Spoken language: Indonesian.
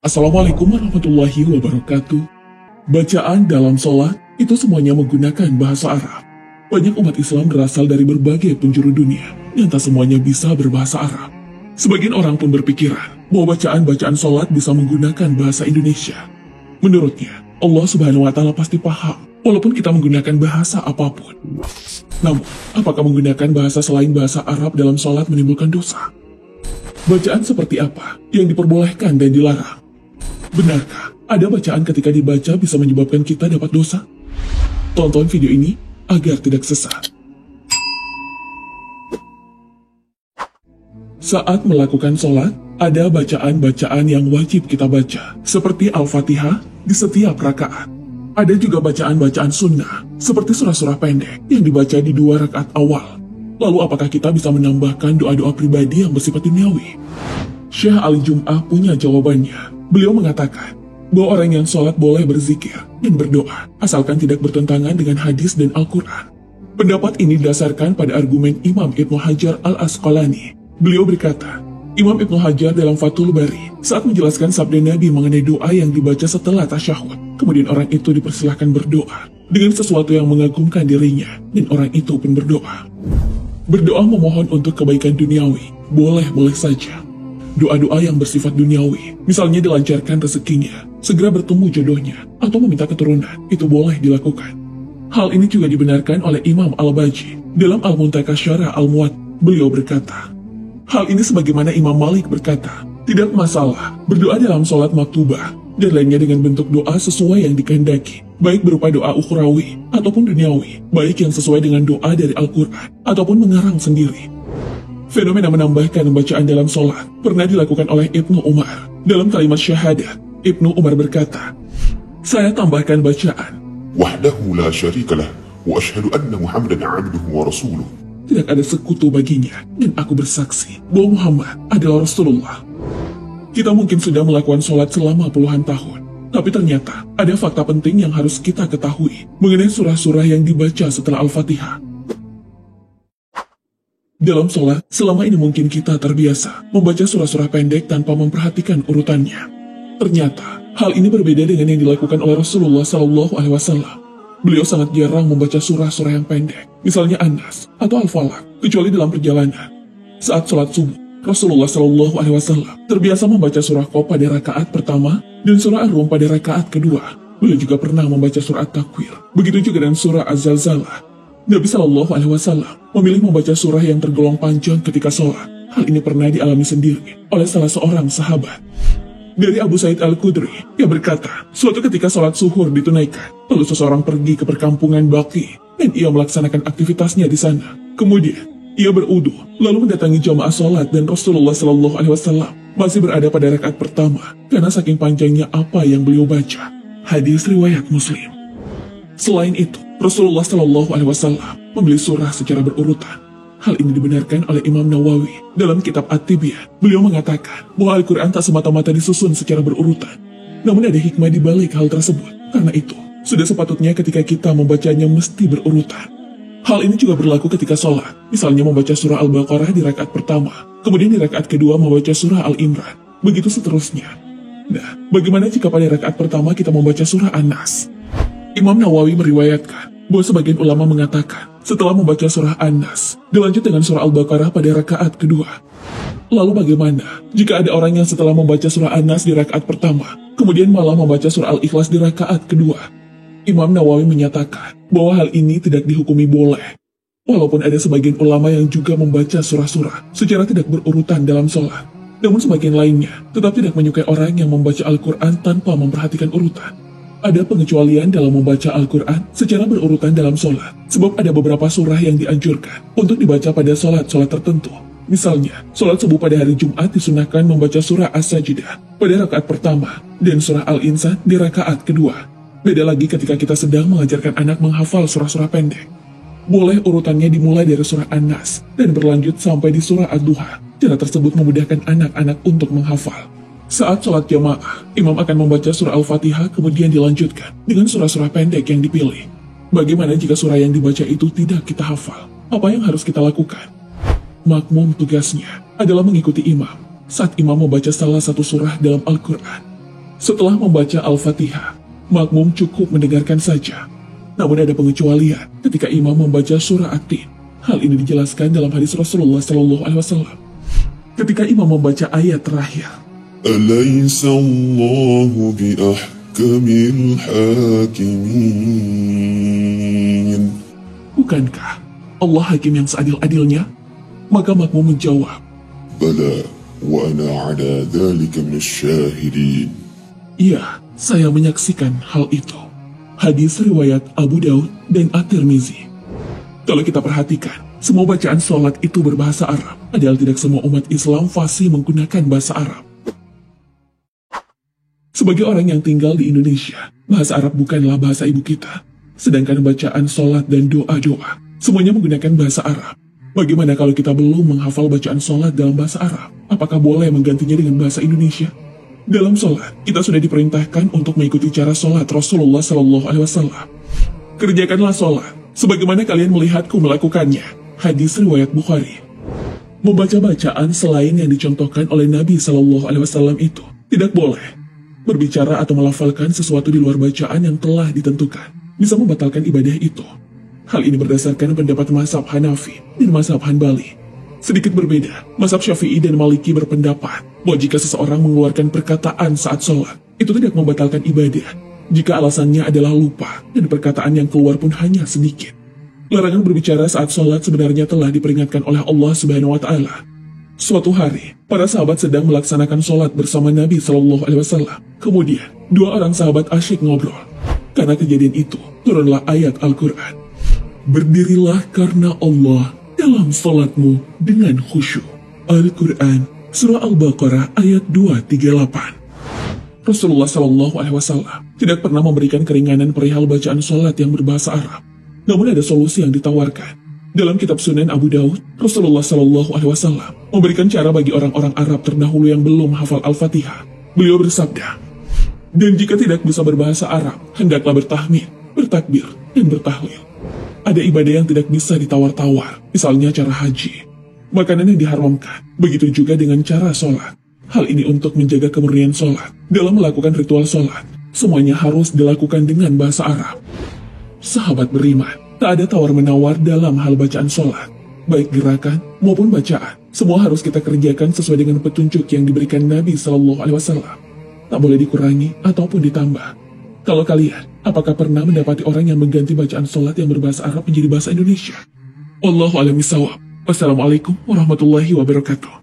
Assalamualaikum warahmatullahi wabarakatuh. Bacaan dalam sholat itu semuanya menggunakan bahasa Arab. Banyak umat Islam berasal dari berbagai penjuru dunia, dan tak semuanya bisa berbahasa Arab. Sebagian orang pun berpikiran bahwa bacaan-bacaan sholat bisa menggunakan bahasa Indonesia. Menurutnya, Allah Subhanahu wa Ta'ala pasti paham, walaupun kita menggunakan bahasa apapun. Namun, apakah menggunakan bahasa selain bahasa Arab dalam sholat menimbulkan dosa? Bacaan seperti apa yang diperbolehkan dan dilarang? Benarkah ada bacaan ketika dibaca bisa menyebabkan kita dapat dosa? Tonton video ini agar tidak sesat. Saat melakukan sholat, ada bacaan-bacaan yang wajib kita baca, seperti Al-Fatihah di setiap rakaat. Ada juga bacaan-bacaan sunnah, seperti surah-surah pendek yang dibaca di 2 rakaat awal. Lalu apakah kita bisa menambahkan doa-doa pribadi yang bersifat duniawi? Syekh Ali Jum'ah punya jawabannya. Beliau mengatakan bahwa orang yang sholat boleh berzikir dan berdoa, asalkan tidak bertentangan dengan hadis dan Al-Quran. Pendapat ini didasarkan pada argumen Imam Ibnu Hajar Al-Asqalani. Beliau berkata, Imam Ibnu Hajar dalam Fathul Bari saat menjelaskan sabda Nabi mengenai doa yang dibaca setelah tasyahud, kemudian orang itu dipersilahkan berdoa dengan sesuatu yang mengagumkan dirinya, dan orang itu pun berdoa. Berdoa memohon untuk kebaikan duniawi, boleh-boleh saja. Doa-doa yang bersifat duniawi, misalnya dilancarkan rezekinya, segera bertemu jodohnya, atau meminta keturunan, itu boleh dilakukan. Hal ini juga dibenarkan oleh Imam Al-Baji. Dalam Al-Muntaka Syarah Al-Muwatta, beliau berkata, hal ini sebagaimana Imam Malik berkata, tidak masalah berdoa dalam sholat maktubah, dan lainnya dengan bentuk doa sesuai yang dikehendaki, baik berupa doa ukhrawi ataupun duniawi, baik yang sesuai dengan doa dari Al-Quran, ataupun mengarang sendiri. Fenomena menambahkan bacaan dalam sholat pernah dilakukan oleh Ibnu Umar. Dalam kalimat syahadat, Ibnu Umar berkata, saya tambahkan bacaan, wahdahu la syarika lah, wa ashhadu anna Muhammadan abduhu wa rasuluh. tidak ada sekutu baginya, dan aku bersaksi bahwa Muhammad adalah Rasulullah. Kita mungkin sudah melakukan sholat selama puluhan tahun, tapi ternyata ada fakta penting yang harus kita ketahui mengenai surah-surah yang dibaca setelah Al-Fatihah. Dalam sholat, selama ini mungkin kita terbiasa membaca surah-surah pendek tanpa memperhatikan urutannya. Ternyata, hal ini berbeda dengan yang dilakukan oleh Rasulullah SAW. Beliau sangat jarang membaca surah-surah yang pendek, misalnya An-Nas atau Al-Falaq, kecuali dalam perjalanan. Saat sholat subuh, Rasulullah SAW terbiasa membaca surah Qaf pada rakaat pertama dan surah Ar-Rum pada rakaat kedua. Beliau juga pernah membaca surah At-Takwir, begitu juga dengan surah Az-Zalzalah. Nabi SAW memilih membaca surah yang tergolong panjang ketika sholat. Hal ini pernah dialami sendiri oleh salah seorang sahabat. Dari Abu Sa'id Al-Khudri, yang berkata, suatu ketika sholat zuhur ditunaikan, lalu seseorang pergi ke perkampungan Baqi, dan ia melaksanakan aktivitasnya di sana. Kemudian, ia berudu, lalu mendatangi jamaah sholat, dan Rasulullah SAW masih berada pada rakaat pertama, karena saking panjangnya apa yang beliau baca. Hadis riwayat Muslim. Selain itu, Rasulullah SAW membeli surah secara berurutan. Hal ini dibenarkan oleh Imam Nawawi dalam kitab At-Tibyaan. Beliau mengatakan bahwa Al-Quran tak semata-mata disusun secara berurutan. Namun ada hikmah di balik hal tersebut. Karena itu, sudah sepatutnya ketika kita membacanya mesti berurutan. Hal ini juga berlaku ketika sholat. Misalnya membaca surah Al-Baqarah di rakaat pertama, kemudian di rakaat kedua membaca surah Al-Imran. Begitu seterusnya. Nah, bagaimana jika pada rakaat pertama kita membaca surah An-Nas? Imam Nawawi meriwayatkan bahwa sebagian ulama mengatakan setelah membaca surah An-Nas, dilanjut dengan surah Al-Baqarah pada rakaat kedua. Lalu bagaimana jika ada orang yang setelah membaca surah An-Nas di rakaat pertama, kemudian malah membaca surah Al-Ikhlas di rakaat kedua? Imam Nawawi menyatakan bahwa hal ini tidak dihukumi boleh. Walaupun ada sebagian ulama yang juga membaca surah-surah secara tidak berurutan dalam sholat, namun sebagian lainnya tetap tidak menyukai orang yang membaca Al-Quran tanpa memperhatikan urutan. Ada pengecualian dalam membaca Al-Quran secara berurutan dalam sholat, sebab ada beberapa surah yang dianjurkan untuk dibaca pada sholat-sholat tertentu. Misalnya, sholat subuh pada hari Jumat disunahkan membaca surah As-Sajdah pada rakaat pertama dan surah Al-Insan di rakaat kedua. Beda lagi ketika kita sedang mengajarkan anak menghafal surah-surah pendek. Boleh urutannya dimulai dari surah An-Nas dan berlanjut sampai di surah Ad-Duha. Cara tersebut memudahkan anak-anak untuk menghafal. Saat sholat jamaah, imam akan membaca surah Al-Fatihah kemudian dilanjutkan dengan surah-surah pendek yang dipilih. Bagaimana jika surah yang dibaca itu tidak kita hafal? Apa yang harus kita lakukan? Makmum tugasnya adalah mengikuti imam saat imam membaca salah satu surah dalam Al-Quran. Setelah membaca Al-Fatihah, makmum cukup mendengarkan saja. Namun ada pengecualian ketika imam membaca surah At-Tin. Hal ini dijelaskan dalam hadis Rasulullah SAW. Ketika imam membaca ayat terakhir, أليس الله بأحكم الحاكمين. bukankah Allah hakim yang seadil-adilnya? Maka makmum menjawab, بلى وأنا على ذلك من الشاهدين. iya, saya menyaksikan hal itu. Hadis riwayat Abu Daud dan At-Tirmizi. Kalau kita perhatikan, semua bacaan sholat itu berbahasa Arab, padahal tidak semua umat Islam fasih menggunakan bahasa Arab. Sebagai orang yang tinggal di Indonesia, bahasa Arab bukanlah bahasa ibu kita. Sedangkan bacaan sholat dan doa-doa, semuanya menggunakan bahasa Arab. Bagaimana kalau kita belum menghafal bacaan sholat dalam bahasa Arab? Apakah boleh menggantinya dengan bahasa Indonesia? Dalam sholat, kita sudah diperintahkan untuk mengikuti cara sholat Rasulullah SAW. Kerjakanlah sholat, sebagaimana kalian melihatku melakukannya. Hadis riwayat Bukhari. Membaca bacaan selain yang dicontohkan oleh Nabi SAW itu tidak boleh. Berbicara atau melafalkan sesuatu di luar bacaan yang telah ditentukan bisa membatalkan ibadah itu. Hal ini berdasarkan pendapat mazhab Hanafi dan mazhab Hanbali. Sedikit berbeda, mazhab Syafi'i dan Maliki berpendapat bahwa jika seseorang mengeluarkan perkataan saat sholat, itu tidak membatalkan ibadah jika alasannya adalah lupa dan perkataan yang keluar pun hanya sedikit. Larangan berbicara saat sholat sebenarnya telah diperingatkan oleh Allah Subhanahu wa Ta'ala. Suatu hari, para sahabat sedang melaksanakan sholat bersama Nabi SAW. Kemudian, dua orang sahabat asyik ngobrol. Karena kejadian itu, turunlah ayat Al-Quran. Berdirilah karena Allah dalam sholatmu dengan khusyuk. Al-Quran, Surah Al-Baqarah ayat 238. Rasulullah SAW tidak pernah memberikan keringanan perihal bacaan sholat yang berbahasa Arab. Namun ada solusi yang ditawarkan. Dalam kitab Sunan Abu Daud, Rasulullah SAW memberikan cara bagi orang-orang Arab terdahulu yang belum hafal Al-Fatihah. Beliau bersabda, dan jika tidak bisa berbahasa Arab, hendaklah bertahmid, bertakbir, dan bertahlil. Ada ibadah yang tidak bisa ditawar-tawar, misalnya cara haji. Makanan yang diharamkan, begitu juga dengan cara sholat. Hal ini untuk menjaga kemurnian sholat. Dalam melakukan ritual sholat, semuanya harus dilakukan dengan bahasa Arab. Sahabat beriman, tak ada tawar-menawar dalam hal bacaan sholat. Baik gerakan maupun bacaan, semua harus kita kerjakan sesuai dengan petunjuk yang diberikan Nabi SAW. Tak boleh dikurangi ataupun ditambah. Kalau kalian, apakah pernah mendapati orang yang mengganti bacaan sholat yang berbahasa Arab menjadi bahasa Indonesia? Wallahu a'lam bishawab. Wassalamualaikum warahmatullahi wabarakatuh.